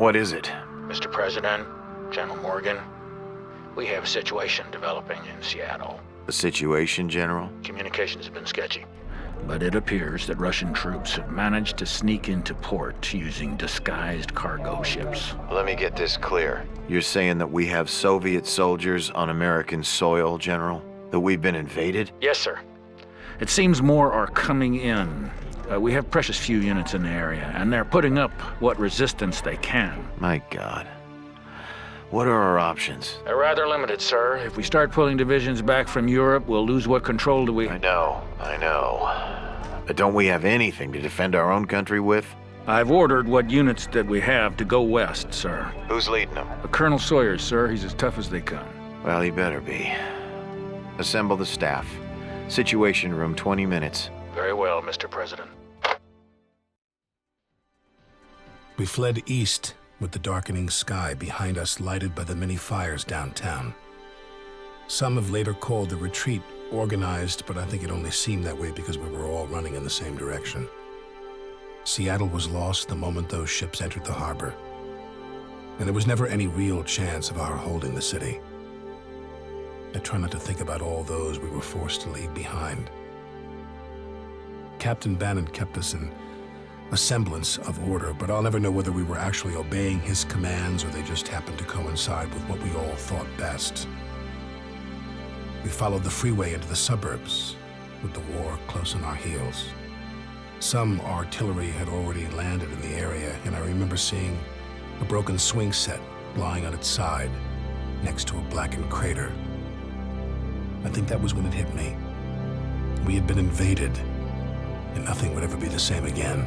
What is it? Mr. President, General Morgan, we have a situation developing in Seattle. A situation, General? Communications have been sketchy, but it appears that Russian troops have managed to sneak into port using disguised cargo ships. Let me get this clear. You're saying that we have Soviet soldiers on American soil, General? That we've been invaded? Yes, sir. It seems more are coming in. We have precious few units in the area, and they're putting up what resistance they can. My God. What are our options? They're rather limited, sir. If we start pulling divisions back from Europe, we'll lose what control do we... I know. But don't we have anything to defend our own country with? I've ordered what units that we have to go west, sir. Who's leading them? Colonel Sawyer, sir. He's as tough as they come. Well, he better be. Assemble the staff. Situation room, 20 minutes. Very well, Mr. President. We fled east, with the darkening sky behind us lighted by the many fires downtown. Some have later called the retreat organized, but I think it only seemed that way because we were all running in the same direction. Seattle was lost the moment those ships entered the harbor, and there was never any real chance of our holding the city. I try not to think about all those we were forced to leave behind. Captain Bannon kept us in a semblance of order, but I'll never know whether we were actually obeying his commands or they just happened to coincide with what we all thought best. We followed the freeway into the suburbs, with the war close on our heels. Some artillery had already landed in the area, and I remember seeing a broken swing set lying on its side next to a blackened crater. I think that was when it hit me. We had been invaded, and nothing would ever be the same again.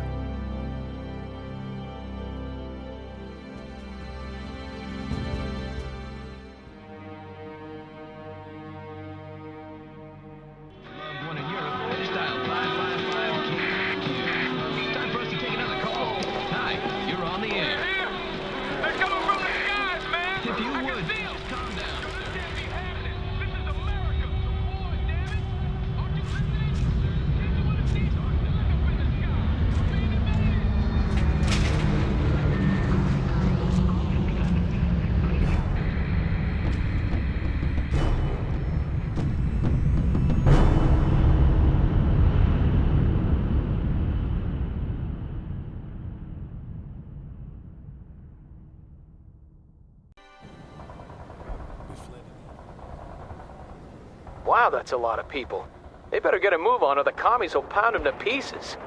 Wow, that's a lot of people. They better get a move on or the commies will pound them to pieces.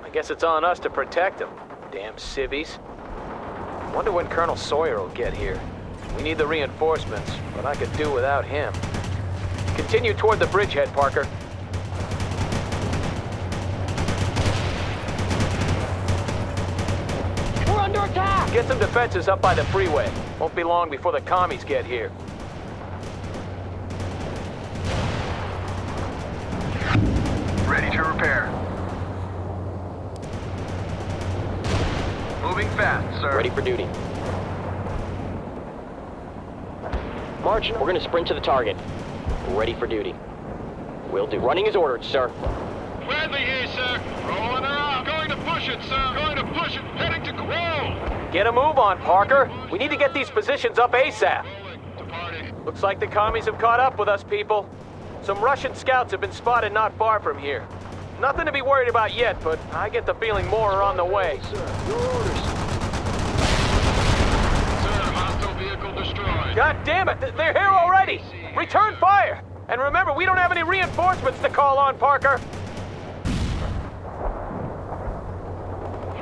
I guess it's on us to protect them. Damn civvies. Wonder when Colonel Sawyer will get here. We need the reinforcements, but I could do without him. Continue toward the bridgehead, Parker. We're under attack! Get some defenses up by the freeway. Won't be long before the commies get here. Ready to repair. Moving fast, sir. Ready for duty. March, we're gonna sprint to the target. Ready for duty. Will do. Running is ordered, sir. Bradley here, sir. Rolling her up. Going to push it, sir. Going to push it. Heading to roll. Get a move on, Parker. We need to get these positions up ASAP. Looks like the commies have caught up with us, people. Some Russian scouts have been spotted not far from here. Nothing to be worried about yet, but I get the feeling more are on the way. Sir, your orders. Sir, hostile vehicle destroyed. God damn it, they're here already! Return fire! And remember, we don't have any reinforcements to call on, Parker.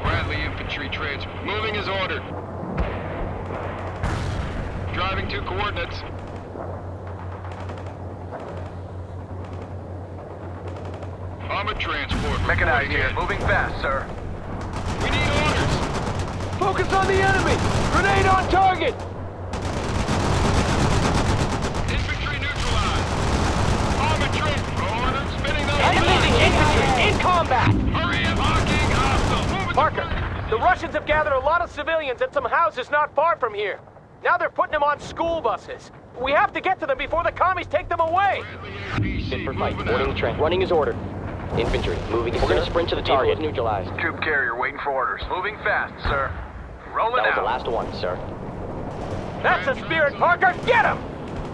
Bradley infantry transfer. Moving as ordered. Driving to coordinates. Armored transport. Mechanized here. Moving fast, sir. We need orders. Focus on the enemy! Grenade on target! Infantry neutralized. Armored transport. Rolling and spinning those. Enemy infantry in combat! Hurry up, hawking hostile. Moving. Parker, the Russians have gathered a lot of civilians at some houses not far from here. Now they're putting them on school buses. We have to get to them before the commies take them away. Fit for fight. Boarding the train. Running is ordered. Infantry, moving. We're gonna sprint to the target. Neutralized. Troop carrier waiting for orders. Moving fast, sir. Rolling That was the out. last one, sir. That's the spirit, Parker! Get him!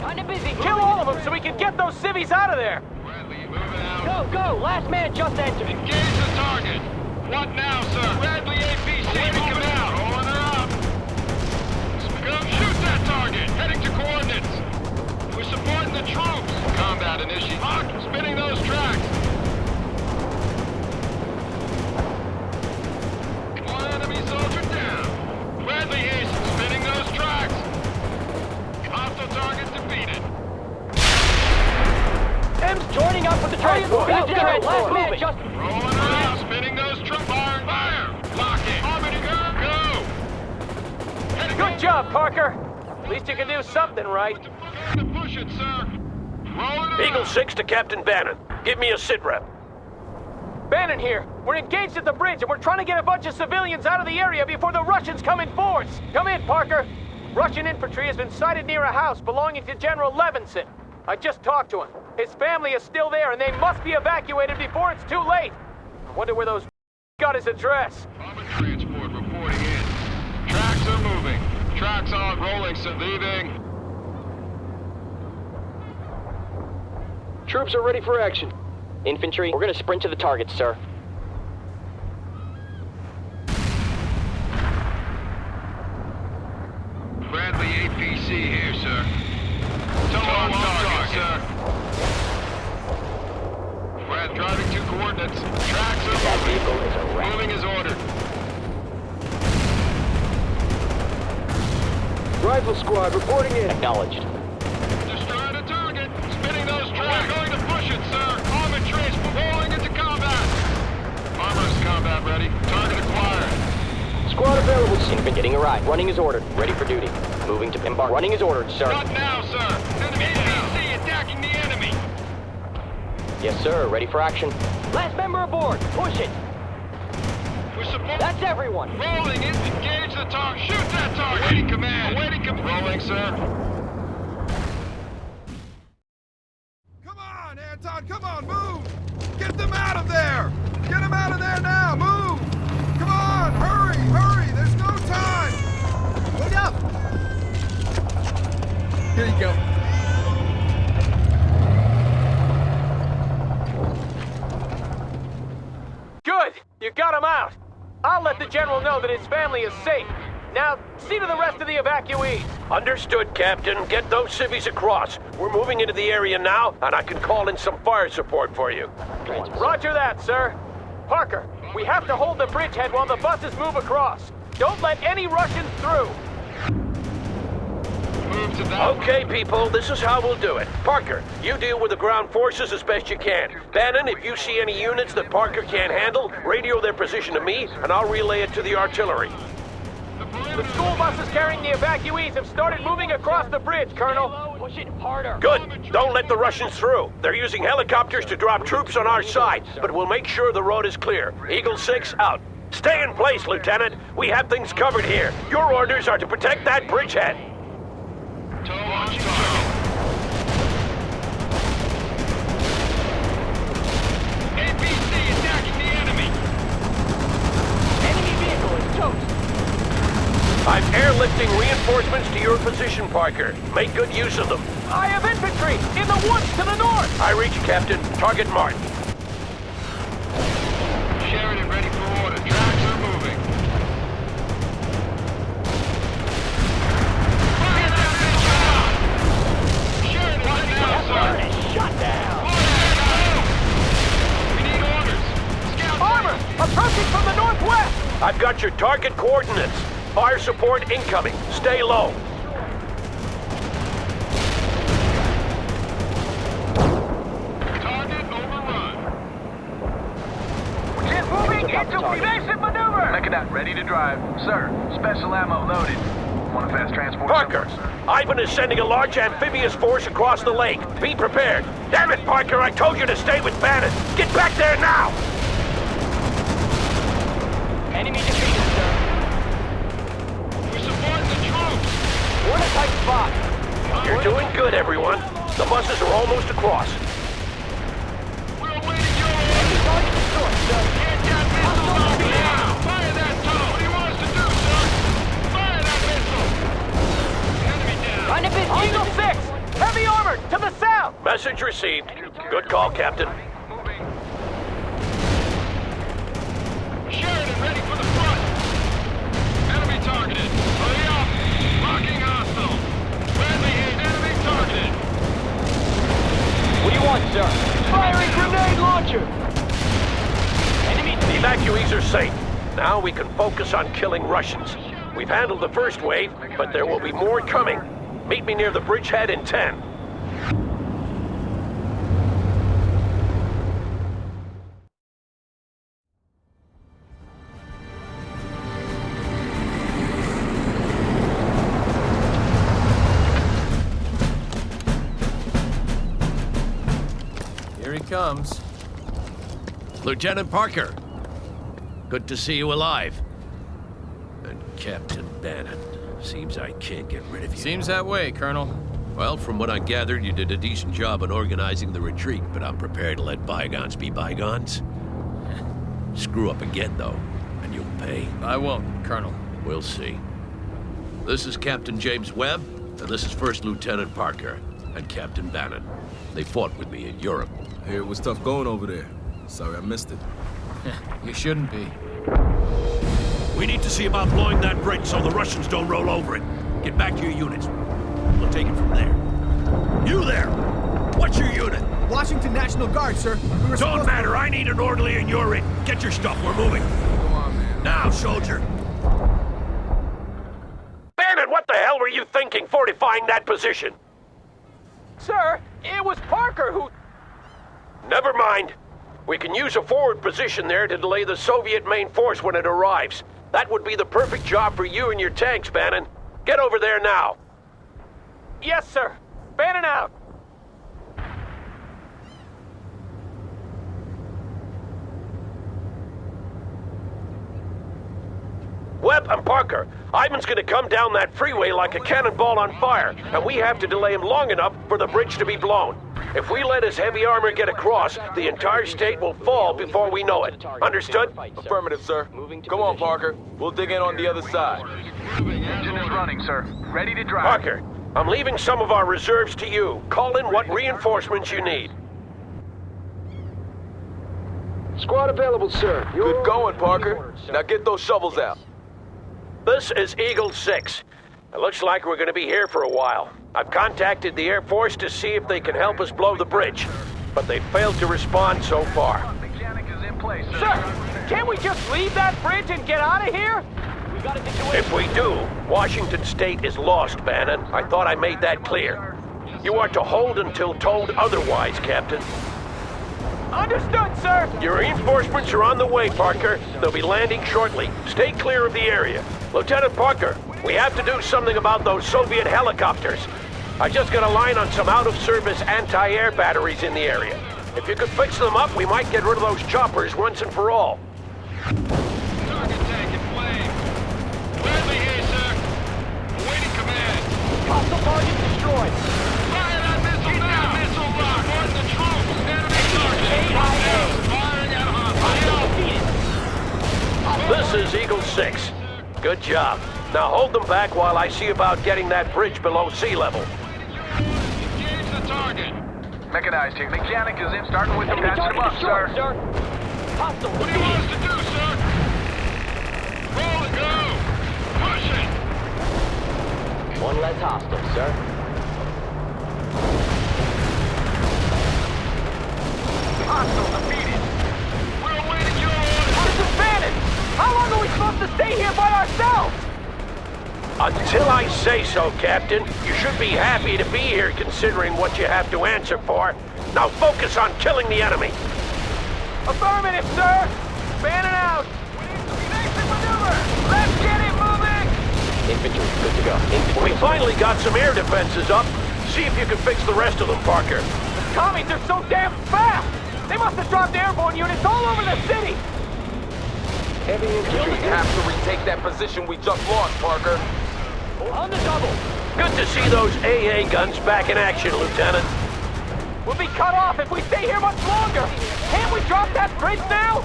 Kinda busy. Kill all of them so we can get those civvies out of there! Bradley, moving out. Go! Last man just entered. Engage the target. What now, sir? Bradley APC moving out. Rolling her up. Go shoot that target. Heading to coordinates. We're supporting the troops. Combat initiated. Hawk, spinning those tracks. One enemy soldier down. Bradley East, spinning those tracks. Hostile target defeated. M's joining up with the transport. Go! Last man just... Rolling around, spinning those troops. Fire! Locking. Harmony, go! Heading Good job, Parker! At least you can do something right. to push it, sir. Rolling around. Eagle 6 to Captain Bannon. Give me a sit rep. Bannon here. We're engaged at the bridge and we're trying to get a bunch of civilians out of the area before the Russians come in force. Come in, Parker. Russian infantry has been sighted near a house belonging to General Levingson. I just talked to him. His family is still there and they must be evacuated before it's too late. I wonder where those got his address. Bomber transport reporting in. Tracks are moving. Tracks are rolling, so leaving. Troops are ready for action. Infantry, we're gonna sprint to the target, sir. Bradley APC here, sir. Tow on target, sir. Brad driving to coordinates. Tracks are That vehicle moving. is a wreck. Moving as ordered. Rifle squad reporting in. Acknowledged. Destroy the target. Spinning those tracks. We're going to push it, sir. Armored transport rolling into combat. Armor's combat ready. Target acquired. Squad available. Infantry getting a ride. Running is ordered. Ready for duty. Moving to embark. Running is ordered, sir. Not now, sir. Enemy APC attacking the enemy. Yes, sir. Ready for action. Last member aboard. Push it. We're support. That's everyone. Rolling in. Engage the target. Shoot that target. Awaiting command. Awaiting command. Rolling, sir. Come on, Anton, come on, move! Get them out of there! Get them out of there now, move! Come on, hurry, there's no time! Look up! Here you go. Good! You got him out! I'll let the general know that his family is safe. Now, see to the rest of the evacuees. Understood, Captain. Get those civvies across. We're moving into the area now, and I can call in some fire support for you. Roger that, sir. Parker, we have to hold the bridgehead while the buses move across. Don't let any Russians through. Move to that. Okay, people, this is how we'll do it. Parker, you deal with the ground forces as best you can. Bannon, if you see any units that Parker can't handle, radio their position to me, and I'll relay it to the artillery. The school buses carrying the evacuees have started moving across the bridge, Colonel. Push it harder. Good. Don't let the Russians through. They're using helicopters to drop troops on our side, but we'll make sure the road is clear. Eagle 6, out. Stay in place, Lieutenant. We have things covered here. Your orders are to protect that bridgehead. Tow on target. APC attacking the enemy. Enemy vehicle is toast. I'm airlifting reinforcements to your position, Parker. Make good use of them. I have infantry in the woods to the north. I reach, Captain. Target marked. Sheridan ready for order. Tracks are moving. Fire that bitch out! Sheridan, ready now, sir. Is shut down. We need orders. Scouts. Armor approaching from the northwest. I've got your target coordinates. Fire support incoming. Stay low. Target overrun. We're moving into evasive maneuver. Cadet ready to drive. Sir, special ammo loaded. Want a fast transport? Parker, somewhere, sir? Ivan is sending a large amphibious force across the lake. Be prepared. Damn it, Parker, I told you to stay with Bannon. Get back there now! Enemy defeated, sir. We're supporting the troops. We're in a tight spot. You're doing good, everyone. The buses are almost across. We're awaiting your Enemy orders. target destroyed, sir. Get that missile out now. Fire that tunnel. What do you want us to do, sir? Eagle 6! Heavy armor, to the south! Message received. Good call, Captain. Sheridan ready for the front. Enemy targeted. Hurry up. Locking hostile. Bradley hit. Enemy targeted. What do you want, sir? Firing grenade launcher! The evacuees are safe. Now we can focus on killing Russians. We've handled the first wave, but there will be more coming. Meet me near the bridgehead in 10. Here he comes. Lieutenant Parker, good to see you alive. And Captain Bannon, seems I can't get rid of you. Seems that way, Colonel. Well, from what I gathered, you did a decent job in organizing the retreat, but I'm prepared to let bygones be bygones. Screw up again, though, and you'll pay. I won't, Colonel. We'll see. This is Captain James Webb, and this is First Lieutenant Parker and Captain Bannon. They fought with me in Europe. I hear it was tough going over there. Sorry I missed it. You shouldn't be. We need to see about blowing that bridge so the Russians don't roll over it. Get back to your units. We'll take it from there. You there! What's your unit? Washington National Guard, sir. We were Don't matter. I need an orderly and you're in. Get your stuff. We're moving. Come on, man. Now, soldier. Bannon, what the hell were you thinking fortifying that position? Sir, it was Parker who... Never mind. We can use a forward position there to delay the Soviet main force when it arrives. That would be the perfect job for you and your tanks, Bannon. Get over there now. Yes, sir. Bannon out. Webb and Parker, Ivan's gonna come down that freeway like a cannonball on fire, and we have to delay him long enough for the bridge to be blown. If we let his heavy armor get across, the entire state will fall before we know it. Understood? Affirmative, sir. Come on, Parker. We'll dig in on the other side. Engine is running, sir. Ready to drive. Parker, I'm leaving some of our reserves to you. Call in what reinforcements you need. Squad available, sir. Good going, Parker. Now get those shovels out. This is Eagle 6. It looks like we're going to be here for a while. I've contacted the Air Force to see if they can help us blow the bridge, but they've failed to respond so far. Mechanic is in place, sir. Sir, can't we just leave that bridge and get out of here? We got a situation. If we do, Washington State is lost, Bannon. I thought I made that clear. You are to hold until told otherwise, Captain. Understood, sir. Your reinforcements are on the way, Parker. They'll be landing shortly. Stay clear of the area. Lieutenant Parker, we have to do something about those Soviet helicopters. I just got a line on some out-of-service anti-air batteries in the area. If you could fix them up, we might get rid of those choppers once and for all. Target tank in flame. Bradley here, sir. Awaiting command. Hostile target destroyed. Fire that missile now. Missile lock. Board the troops. Enemy target. Firing at hostile. This is Eagle 6. Good job. Now hold them back while I see about getting that bridge below sea level. Engage the target. Mechanized here. Mechanic is in, starting with the Enemy patch target them up, destroyed, sir. Hostile. What do you want us to do, sir? Roll and go. Push it. One less hostile, sir. Hostile defeated. We're awaiting your orders. This is Bannon. How long are we supposed to stay here by ourselves? Until I say so, Captain. You should be happy to be here considering what you have to answer for. Now focus on killing the enemy. Affirmative, sir. Bannon out. Basic maneuver. Let's get it moving. Infantry, good to go. Infantry. We finally got some air defenses up. See if you can fix the rest of them, Parker. The commies are so damn fast. They must have dropped airborne units all over the city. Heavy infantry. We have to retake that position we just lost, Parker. On the double. Good to see those AA guns back in action, Lieutenant. We'll be cut off if we stay here much longer. Can't we drop that bridge now?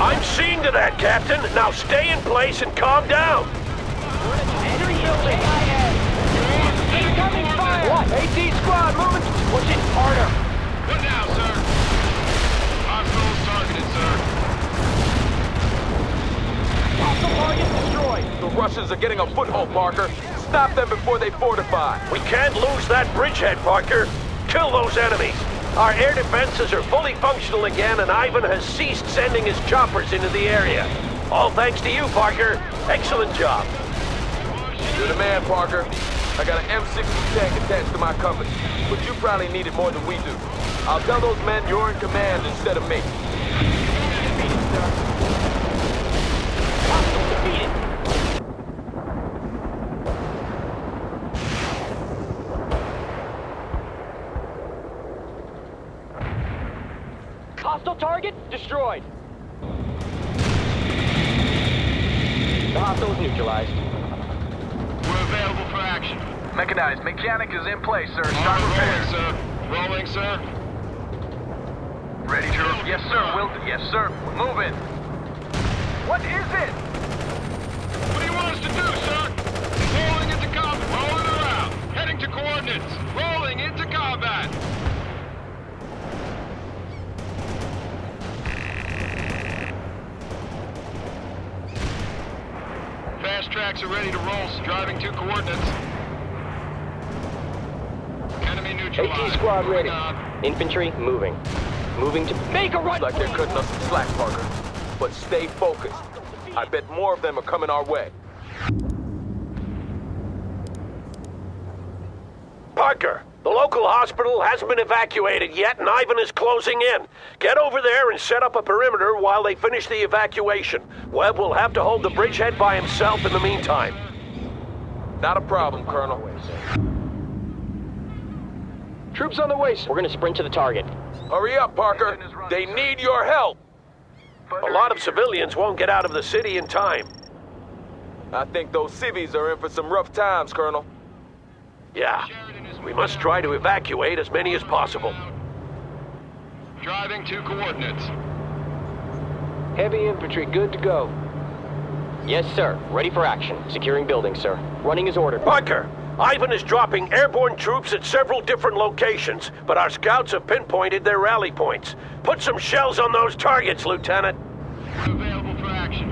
I'm seeing to that, Captain. Now stay in place and calm down. Enemy building. AT squad, moving! Push it harder! What now, sir? Hostiles targeted, sir. Hostile target destroyed! The Russians are getting a foothold, Parker. Stop them before they fortify. We can't lose that bridgehead, Parker. Kill those enemies. Our air defenses are fully functional again, and Ivan has ceased sending his choppers into the area. All thanks to you, Parker. Excellent job. You're the man, Parker. I got an M60 tank attached to my company, but you probably need it more than we do. I'll tell those men you're in command instead of me. Defeated, sir. Hostile defeated! Hostile target destroyed. The hostile is neutralized. We're available for action. Mechanized. Mechanic is in place, sir. Start Armor rolling, repairs. sir. Rolling, sir. Ready to... Yes, sir. Yes, sir. Moving. What is it? What do you want us to do, sir? Rolling into combat. Rolling around. Heading to coordinates. Rolling into combat. Fast tracks are ready to roll. Driving to coordinates. Enemy neutralized. AT squad ready. Moving on. Infantry moving. Moving to make a right. Looks like they're cutting us some slack, Parker. But stay focused. I bet more of them are coming our way. Parker, the local hospital hasn't been evacuated yet, and Ivan is closing in. Get over there and set up a perimeter while they finish the evacuation. Webb will have to hold the bridgehead by himself in the meantime. Not a problem, Colonel. Troops on the way, sir. We're gonna sprint to the target. Hurry up, Parker. They need your help. A lot of civilians won't get out of the city in time. I think those civvies are in for some rough times, Colonel. Yeah, we must try to evacuate as many as possible. Driving to coordinates. Heavy infantry, good to go. Yes, sir. Ready for action. Securing buildings, sir. Running as ordered. Parker, Ivan is dropping airborne troops at several different locations, but our scouts have pinpointed their rally points. Put some shells on those targets, Lieutenant. We're available for action.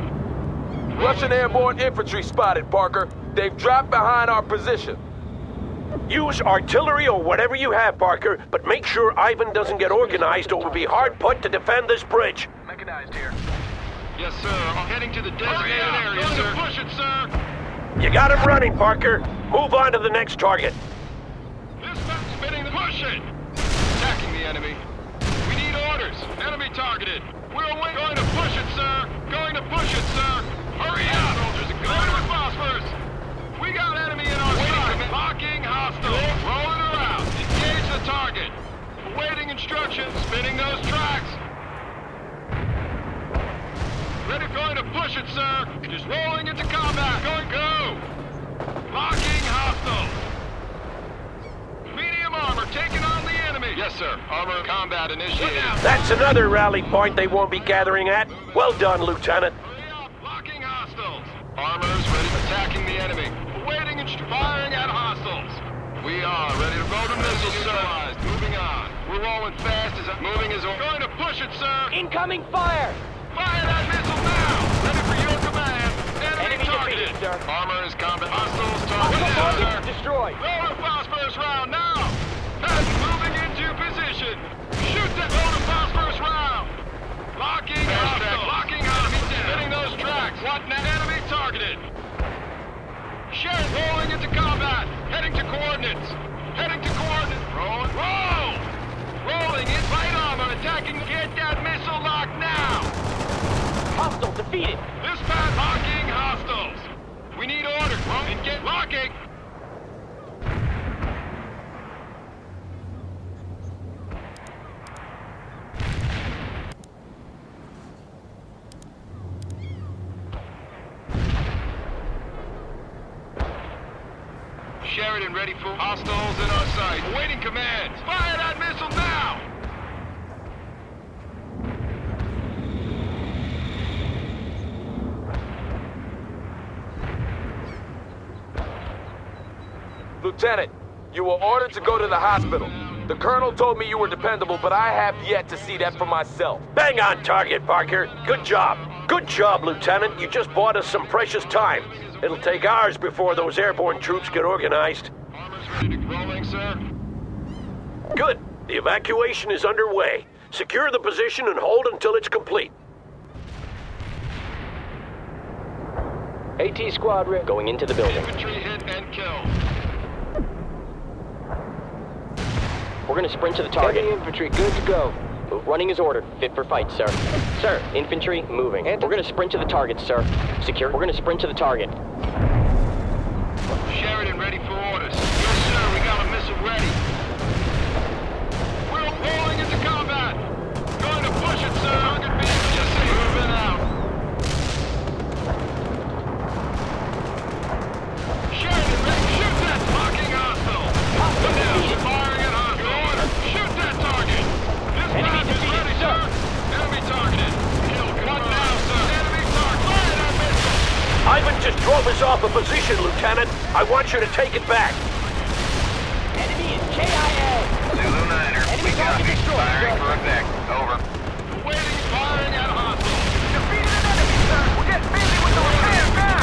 Russian airborne infantry spotted, Parker. They've dropped behind our position. Use artillery or whatever you have, Parker, but make sure Ivan doesn't get organized or we'll be hard put to defend this bridge. Mechanized here. Yes, sir. I'm heading to the designated area, sir. Push it, sir. You got him running, Parker. Move on to the next target. This man's spinning the push it. Attacking the enemy. We need orders. Enemy targeted. We're going to push it, sir. Going to push it, sir. Hurry up. Soldiers are going with phosphorus. We got enemy in our sight. Locking hostile. Rolling around. Engage the target. Awaiting instructions. Spinning those tracks. Ready, going to push it, sir. Just rolling into combat. Go. Locking hostile. Medium armor taking on the enemy. Yes, sir. Armor combat initiated. That's another rally point they won't be gathering at. Well done, Lieutenant. Hurry up. Locking hostiles. Armor's ready. Attacking the enemy. Awaiting and firing at hostiles. We are ready to roll the missiles, sir. Moving on. We're rolling fast as moving as going to push it, sir. Incoming fire! Fire that missile now! Ready for your command. Enemy targeted. defeated, sir. Armor is combat. Hostiles Hostile targeted, target sir. destroyed. Roll the phosphorus round now! That's moving into position. Shoot that roll the phosphorus round. Locking hostile. Locking hostile. Spinning those tracks. What now? Enemy targeted. Sheriff rolling into combat. Heading to coordinates. Roll! Rolling in light armor. Attacking. Get that missile locked now. Hostile defeated. Dispatch locking hostiles. We need orders. And get locking. Sheridan ready for hostiles in our sight. Awaiting commands. Fire that missile now! Lieutenant, You were ordered to go to the hospital. The colonel told me you were dependable, but I have yet to see that for myself. Bang on target, Parker. Good job. Good job, Lieutenant. You just bought us some precious time. It'll take hours before those airborne troops get organized. Armor's ready to rolling, sir. Good. The evacuation is underway. Secure the position and hold until it's complete. AT squad going into the building. Infantry hit and kill. We're gonna sprint to the target. Heavy infantry, good to go. Running is ordered. Fit for fight, sir. Sir, infantry, moving. We're gonna sprint to the target, sir. Secure. We're gonna sprint to the target. Sheridan ready for orders. Yes, sir, we got a missile ready. We're rolling into combat. Going to push it, sir. Target being just moving out. Sheridan ready. Shoot that fucking hostile. Firing at hostile. Order. Shoot that target. Enemy defeated, sir. Enemy targeted. Kill. What now, sir? Enemy target. Fire that missile. Ivan just drove us off a position, Lieutenant. I want you to take it back. Enemy is KIA. Zulu Niner, Enemy target destroyed. firing for effect. Over. Waiting, firing at hostile. Defeated an enemy, sir. We're getting busy with the repairs now.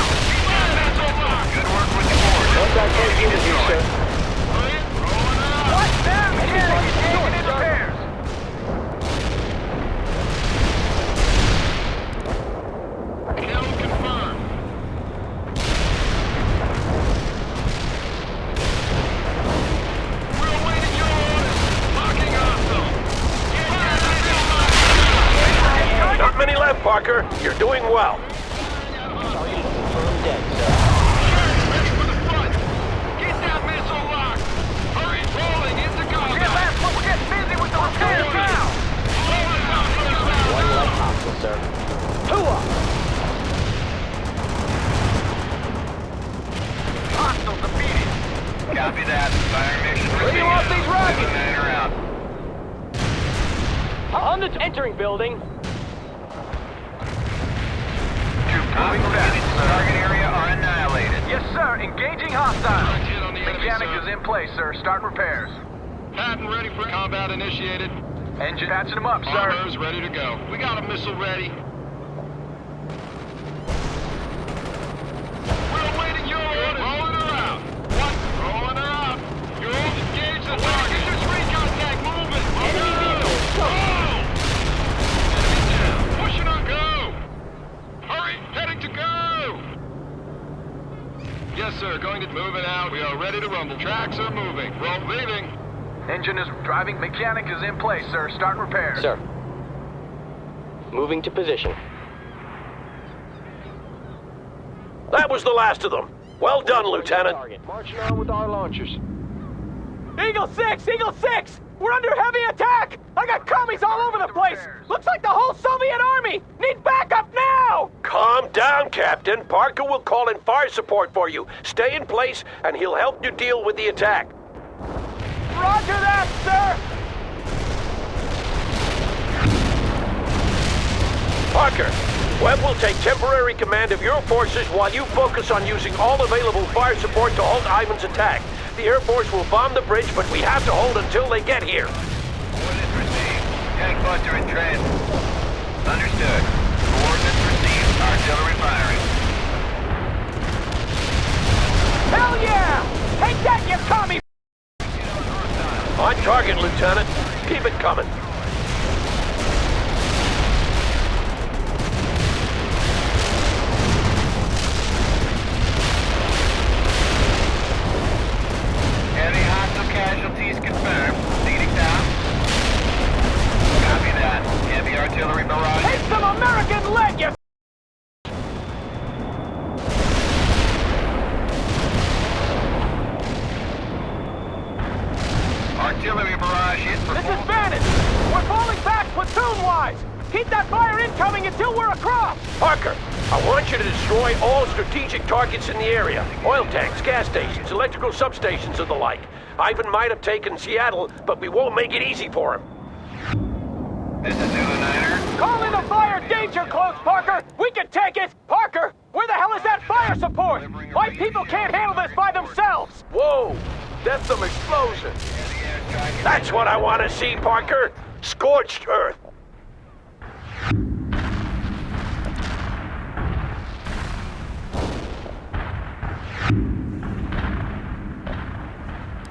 Good work with the board. Contact unit here, sir. What? Them mechanics taking in repairs. Kill confirmed. We're awaiting your orders. Locking hostile. Not many left, Parker. You're doing well. Target is confirmed dead, sir. Ready for the front. Get that missile locked. Hurry, rolling into combat. We're getting busy with the repairs now. One less hostile, sir. Hostile defeated. Copy that. Fire mission Where do you want these rockets? Zulu Niner out. On the entering building. Moving fast. Target area are annihilated. Yes, sir. Engaging hostile. Hit on the enemy, Mechanic sir. is in place, sir. Starting repairs. Patton ready for combat initiated. Engine patching them up, sir. Armor's ready to go. We got a missile ready. We're awaiting your orders. Rolling her out. What? Rolling her out. You're all engaged the target. This recon tank moving. Enemy vehicle. Go! Enemy down. Pushing on go. Hurry, heading to go. Yes, sir. Going to moving out. We are ready to rumble. Tracks are moving. Roll leaving. Engine is driving. Mechanic is in place, sir. Starting repairs. Sir. Moving to position. That was the last of them. Well done, Lieutenant. Target. Marching on with our launchers. Eagle 6! Eagle 6! We're under heavy attack! I got commies all over the place! Looks like the whole Soviet army! Need backup now! Calm down, Captain. Parker will call in fire support for you. Stay in place, and he'll help you deal with the attack. Roger that, sir! Parker, Webb will take temporary command of your forces while you focus on using all available fire support to halt Ivan's attack. The Air Force will bomb the bridge, but we have to hold until they get here. Orders received. Tank buster in transit. Understood. Coordinates received. Artillery firing. Hell yeah! Take that, you commie! On target, Lieutenant. Keep it coming. Heavy hostile casualties confirmed. Leading down. Copy that. Heavy artillery barrage. Take some American lead, you Artillery barrage hit for This full. is Bannon! We're falling back platoon-wise! Keep that fire incoming until we're across! Parker, I want you to destroy all strategic targets in the area. Oil tanks, gas stations, electrical substations, and the like. Ivan might have taken Seattle, but we won't make it easy for him. This is Zulu Niner. Call in the fire danger close, Parker! We can take it! Parker, where the hell is that fire support? My people can't handle this by themselves! Whoa! That's some explosion. That's what I want to see, Parker. Scorched earth.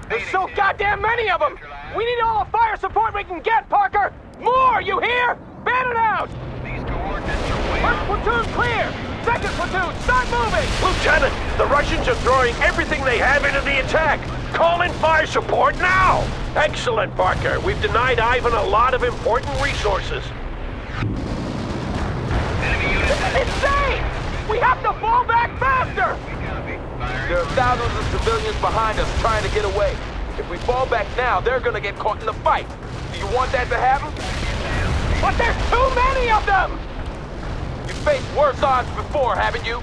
There's so goddamn many of them! We need all the fire support we can get, Parker! More, you hear? Bannon out! These coordinates are way First platoon clear! Second platoon, start moving! Lieutenant, the Russians are throwing everything they have into the attack. Call in fire support now! Excellent, Parker. We've denied Ivan a lot of important resources. enemy units. This is insane! We have to fall back faster! There are thousands of civilians behind us trying to get away. If we fall back now, they're gonna get caught in the fight. Do you want that to happen? But there's too many of them! You faced worse odds before, haven't you?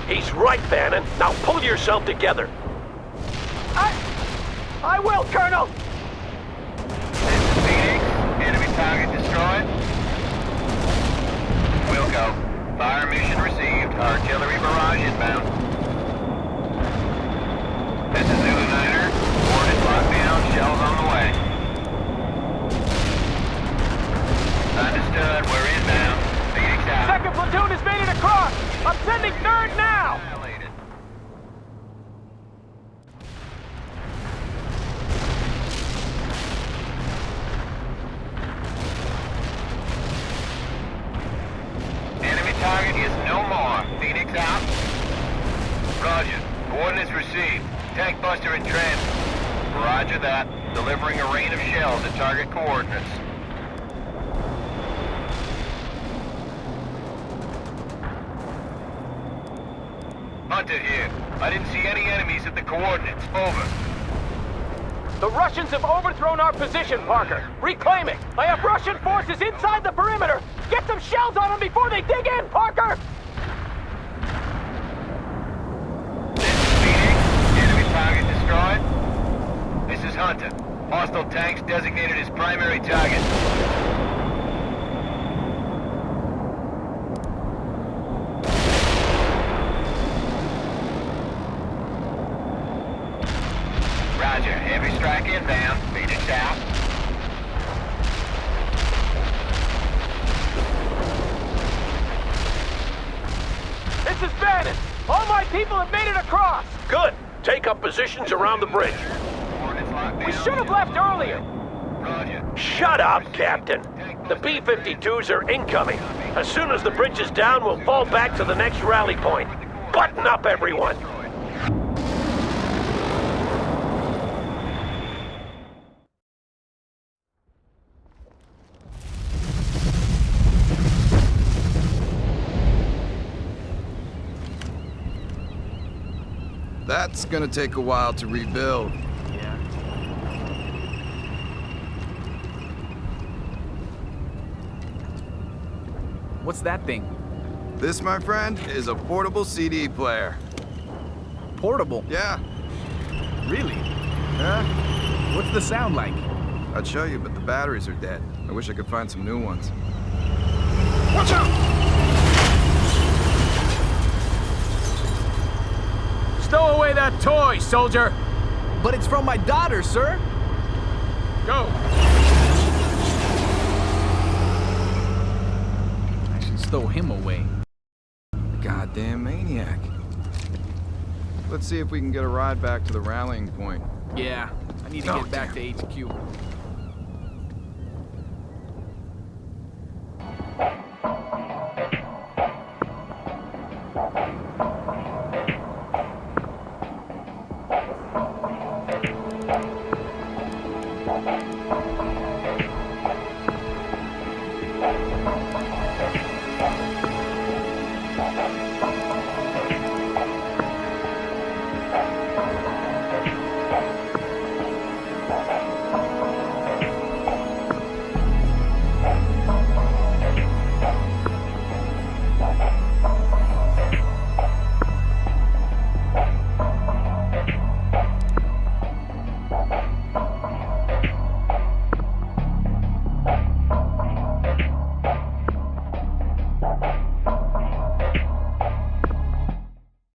He's right, Bannon. Now pull yourself together. I will, Colonel! This is Phoenix. Enemy target destroyed. We'll go. Fire mission received. Artillery barrage inbound. This is Zulu Niner. Coordinates locked down. Shells on the way. Understood. We're inbound. Phoenix out. Second platoon has made it across! I'm sending third now! Annihilated. Enemy target is no more. Phoenix out. Roger. Coordinates received. Tank buster in transit. Roger that. Delivering a rain of shells at target coordinates. Hunter here. I didn't see any enemies at the coordinates. Over. The Russians have overthrown our position, Parker. Reclaim it. I have Russian forces inside the perimeter. Get some shells on them before they dig in, Parker! This is Phoenix. Enemy target destroyed. This is Hunter. Hostile tanks designated as primary target. Roger. Heavy strike inbound. Phoenix out. This is Bannon. All my people have made it across. Good. Take up positions around the bridge. Coordinates locked We down. should have left earlier. Roger. Shut up, Captain. The B-52s are incoming. As soon as the bridge is down, we'll fall back to the next rally point. Button up, everyone. That's gonna take a while to rebuild. Yeah. What's that thing? This, my friend, is a portable CD player. Portable? Yeah, Really? yeah. What's the sound like? I'd show you, but the batteries are dead. I wish I could find some new ones. Watch out! Stow away that toy, soldier! But it's from my daughter, sir! Go! I should stow him away. Goddamn maniac. Let's see if we can get a ride back to the rallying point. Yeah, I need to get back to HQ.